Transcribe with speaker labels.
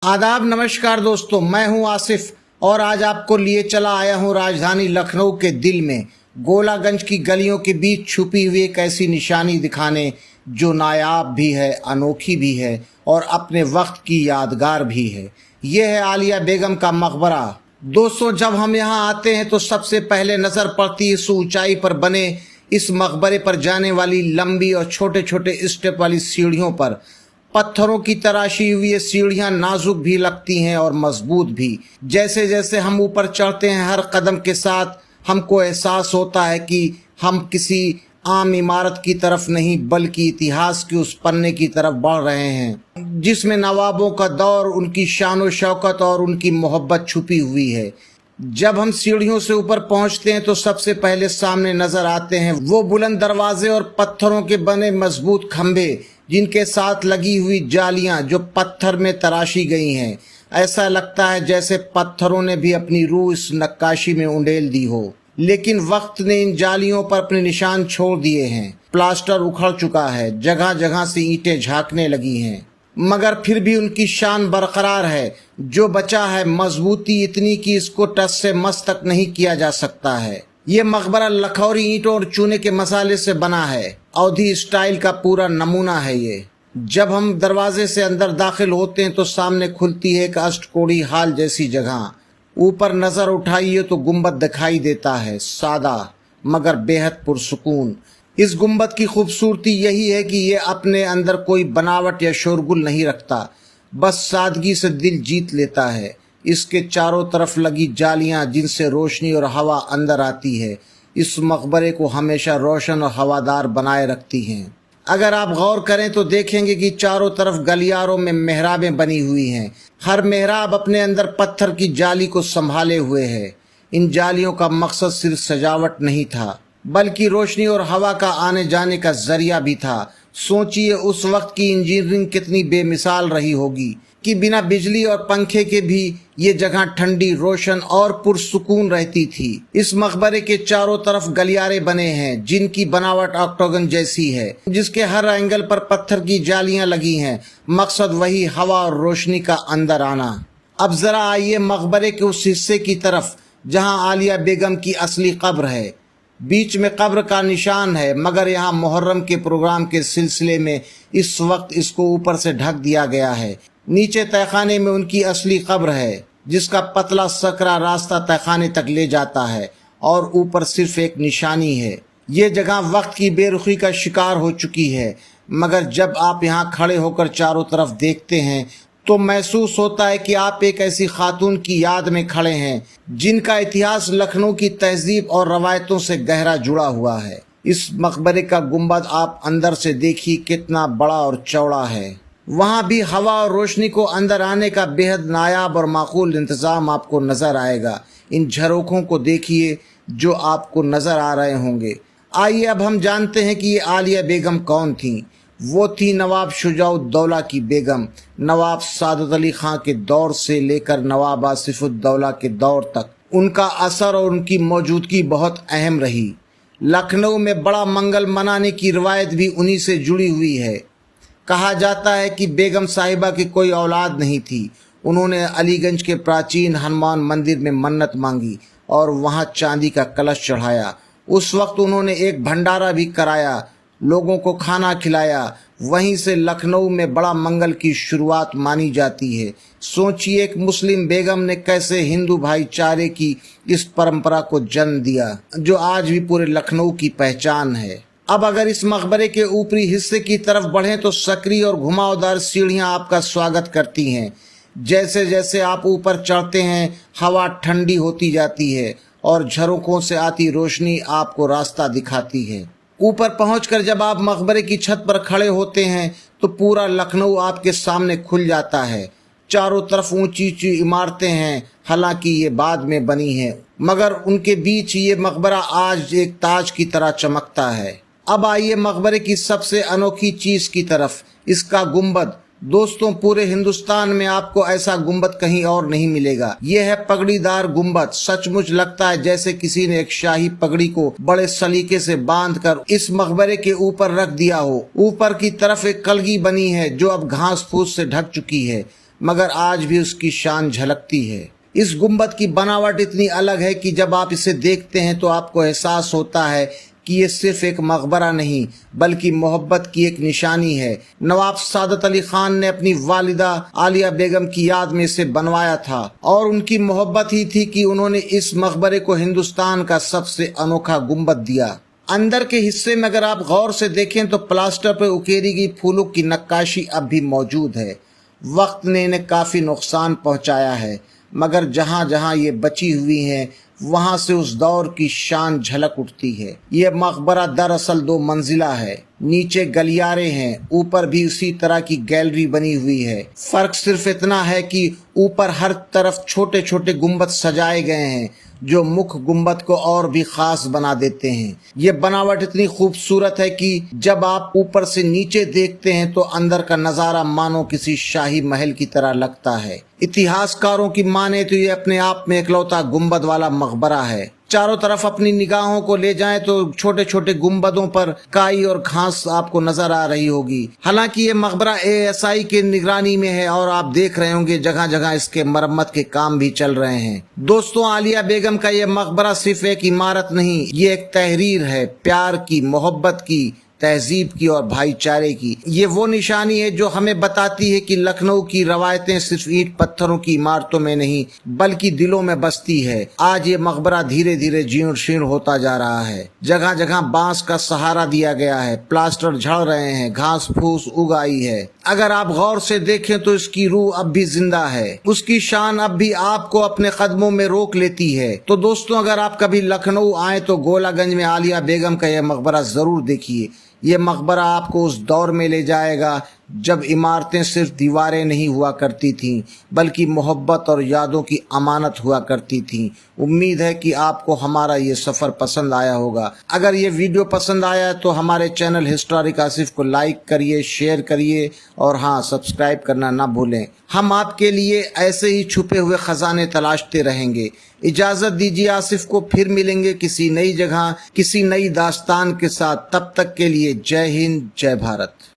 Speaker 1: आदाब, नमस्कार दोस्तों, मैं हूं आसिफ और आज आपको लिए चला आया हूं राजधानी लखनऊ के दिल में गोलागंज की गलियों के बीच छुपी हुई एक ऐसी निशानी दिखाने जो नायाब भी है, अनोखी भी है और अपने वक्त की यादगार भी है। ये है आलिया बेगम का मकबरा। दोस्तों, जब हम यहाँ आते हैं तो सबसे पहले नजर पड़ती है इस ऊंचाई पर बने इस मकबरे पर जाने वाली लंबी और छोटे छोटे स्टेप वाली सीढ़ियों पर। पत्थरों की तराशी हुई ये सीढ़ियां नाजुक भी लगती हैं और मजबूत भी। जैसे जैसे हम ऊपर चढ़ते हैं, हर कदम के साथ हमको एहसास होता है कि हम किसी आम इमारत की तरफ नहीं बल्कि इतिहास के उस पन्ने की तरफ बढ़ रहे हैं जिसमें नवाबों का दौर, उनकी शान व शौकत और उनकी मोहब्बत छुपी हुई है। जब हम सीढ़ियों से ऊपर पहुंचते हैं तो सबसे पहले सामने नजर आते हैं वो बुलंद दरवाजे और पत्थरों के बने मजबूत खंभे जिनके साथ लगी हुई जालियां जो पत्थर में तराशी गई हैं। ऐसा लगता है जैसे पत्थरों ने भी अपनी रूह इस नक्काशी में उंडेल दी हो, लेकिन वक्त ने इन जालियों पर अपने निशान छोड़ दिए हैं। प्लास्टर उखड़ चुका है, जगह जगह से ईंटें झांकने लगी हैं, मगर फिर भी उनकी शान बरकरार है। जो बचा है मजबूती इतनी कि इसको टस से मस तक नहीं किया जा सकता है। ये मकबरा लखौरी ईंटों और चूने के मसाले से बना है। अवधी स्टाइल का पूरा नमूना है ये। जब हम दरवाजे से अंदर दाखिल होते हैं तो सामने खुलती है एक अष्टकोणी हाल जैसी जगह। ऊपर नजर उठाइए तो गुंबद दिखाई देता है, सादा मगर बेहद पुरसुकून। इस गुंबद की खूबसूरती यही है कि ये अपने अंदर कोई बनावट या शोरगुल नहीं रखता, बस सादगी से दिल जीत लेता है। इसके चारों तरफ लगी जालियां जिनसे रोशनी और हवा अंदर आती है, इस मकबरे को हमेशा रोशन और हवादार बनाए रखती हैं। अगर आप गौर करें तो देखेंगे कि चारों तरफ गलियारों में मेहराबें बनी हुई हैं। हर मेहराब अपने अंदर पत्थर की जाली को संभाले हुए है। इन जालियों का मकसद सिर्फ सजावट नहीं था बल्कि रोशनी और हवा का आने जाने का जरिया भी था। सोचिए उस वक्त की इंजीनियरिंग कितनी बेमिसाल रही होगी कि बिना बिजली और पंखे के भी ये जगह ठंडी, रोशन और पुरसुकून रहती थी। इस मकबरे के चारों तरफ गलियारे बने हैं जिनकी बनावट ऑक्टागन जैसी है, जिसके हर एंगल पर पत्थर की जालियां लगी हैं। मकसद वही, हवा और रोशनी का अंदर आना। अब जरा आइए मकबरे के उस हिस्से की तरफ जहां आलिया बेगम की असली कब्र है। बीच में कब्र का निशान है, मगर यहाँ मुहर्रम के प्रोग्राम के सिलसिले में इस वक्त इसको ऊपर से ढक दिया गया है। नीचे तहखाने में उनकी असली कब्र है जिसका पतला सकरा रास्ता तहखाने तक ले जाता है और ऊपर सिर्फ एक निशानी है। ये जगह वक्त की बेरुखी का शिकार हो चुकी है, मगर जब आप यहाँ खड़े होकर चारों तरफ देखते हैं तो महसूस होता है कि आप एक ऐसी खातून की याद में खड़े हैं जिनका इतिहास लखनऊ की तहजीब और रवायतों से गहरा जुड़ा हुआ है। इस मकबरे का गुंबद आप अंदर से देखिए कितना बड़ा और चौड़ा है। वहाँ भी हवा और रोशनी को अंदर आने का बेहद नायाब और माकूल इंतज़ाम आपको नज़र आएगा। इन झरोखों को देखिए जो आपको नज़र आ रहे होंगे। आइए अब हम जानते हैं कि ये आलिया बेगम कौन थी। वो थी नवाब शुजाउद्दौला की बेगम। नवाब सादत अली खां के दौर से लेकर नवाब आसिफुद्दौला के दौर तक उनका असर और उनकी मौजूदगी बहुत अहम रही। लखनऊ में बड़ा मंगल मनाने की रिवायत भी उन्हीं से जुड़ी हुई है। कहा जाता है कि बेगम साहिबा की कोई औलाद नहीं थी। उन्होंने अलीगंज के प्राचीन हनुमान मंदिर में मन्नत मांगी और वहां चांदी का कलश चढ़ाया। उस वक्त उन्होंने एक भंडारा भी कराया, लोगों को खाना खिलाया। वहीं से लखनऊ में बड़ा मंगल की शुरुआत मानी जाती है। सोचिए एक मुस्लिम बेगम ने कैसे हिंदू भाईचारे की इस परंपरा को जन्म दिया जो आज भी पूरे लखनऊ की पहचान है। अब अगर इस मकबरे के ऊपरी हिस्से की तरफ बढ़ें तो सकरी और घुमावदार सीढ़ियां आपका स्वागत करती हैं। जैसे जैसे आप ऊपर चढ़ते हैं हवा ठंडी होती जाती है और झरोखों से आती रोशनी आपको रास्ता दिखाती है। ऊपर पहुंचकर जब आप मकबरे की छत पर खड़े होते हैं तो पूरा लखनऊ आपके सामने खुल जाता है। चारों तरफ ऊंची ऊंची इमारतें हैं, हालांकि ये बाद में बनी हैं, मगर उनके बीच ये मकबरा आज एक ताज की तरह चमकता है। अब आइए मकबरे की सबसे अनोखी चीज की तरफ, इसका गुंबद। दोस्तों, पूरे हिंदुस्तान में आपको ऐसा गुंबद कहीं और नहीं मिलेगा। यह है पगड़ीदार गुंबद। सचमुच लगता है जैसे किसी ने एक शाही पगड़ी को बड़े सलीके से बांधकर इस मकबरे के ऊपर रख दिया हो। ऊपर की तरफ एक कलगी बनी है जो अब घास फूस से ढक चुकी है, मगर आज भी उसकी शान झलकती है। इस गुंबद की बनावट इतनी अलग है कि जब आप इसे देखते हैं तो आपको एहसास होता है कि ये सिर्फ एक मकबरा नहीं बल्कि मोहब्बत की एक निशानी है। नवाब सादत अली खान ने अपनी वालिदा आलिया बेगम की याद में इसे बनवाया था और उनकी मोहब्बत ही थी कि उन्होंने इस मकबरे को हिंदुस्तान का सबसे अनोखा गुंबद दिया। अंदर के हिस्से में अगर आप गौर से देखें तो प्लास्टर पर उकेरी गई फूलों की नक्काशी अब भी मौजूद है। वक्त ने इन्हें काफ़ी नुकसान पहुंचाया है, मगर जहाँ जहाँ ये बची हुई हैं वहाँ से उस दौर की शान झलक उठती है। ये मकबरा दरअसल 2 मंजिला है, नीचे गलियारे हैं, ऊपर भी उसी तरह की गैलरी बनी हुई है। फर्क सिर्फ इतना है कि ऊपर हर तरफ छोटे छोटे गुंबद सजाए गए हैं जो मुख्य गुंबद को और भी खास बना देते हैं। ये बनावट इतनी खूबसूरत है कि जब आप ऊपर से नीचे देखते हैं तो अंदर का नज़ारा मानो किसी शाही महल की तरह लगता है। इतिहासकारों की माने तो ये अपने आप में इकलौता गुंबद वाला मकबरा है। चारों तरफ अपनी निगाहों को ले जाएं तो छोटे छोटे गुंबदों पर काई और घास आपको नजर आ रही होगी। हालांकि ये मकबरा ASI के निगरानी में है और आप देख रहे होंगे जगह जगह इसके मरम्मत के काम भी चल रहे हैं। दोस्तों, आलिया बेगम का ये मकबरा सिर्फ एक इमारत नहीं, ये एक तहरीर है, प्यार की, मोहब्बत की, तहजीब की और भाईचारे की। ये वो निशानी है जो हमें बताती है कि लखनऊ की रवायतें सिर्फ ईंट पत्थरों की इमारतों में नहीं बल्कि दिलों में बसती है। आज ये मकबरा धीरे धीरे जीर्ण शीर्ण होता जा रहा है। जगह जगह बांस का सहारा दिया गया है, प्लास्टर झड़ रहे हैं, घास फूस उग आई है। अगर आप गौर से देखें तो इसकी रूह अब भी जिंदा है, उसकी शान अब भी आपको अपने कदमों में रोक लेती है। तो दोस्तों, अगर आप कभी लखनऊ आए तो गोलागंज में आलिया बेगम का यह मकबरा जरूर देखिए। ये मकबरा आपको उस दौर में ले जाएगा जब इमारतें सिर्फ दीवारें नहीं हुआ करती थीं बल्कि मोहब्बत और यादों की अमानत हुआ करती थीं। उम्मीद है कि आपको हमारा ये सफ़र पसंद आया होगा। अगर ये वीडियो पसंद आया तो हमारे चैनल हिस्टोरिक आसिफ को लाइक करिए, शेयर करिए और हाँ, सब्सक्राइब करना ना भूलें। हम आपके लिए ऐसे ही छुपे हुए खजाने तलाशते रहेंगे। इजाज़त दीजिए, आसिफ को फिर मिलेंगे किसी नई जगह, किसी नई दास्तान के साथ। तब तक के लिए जय हिंद, जय भारत।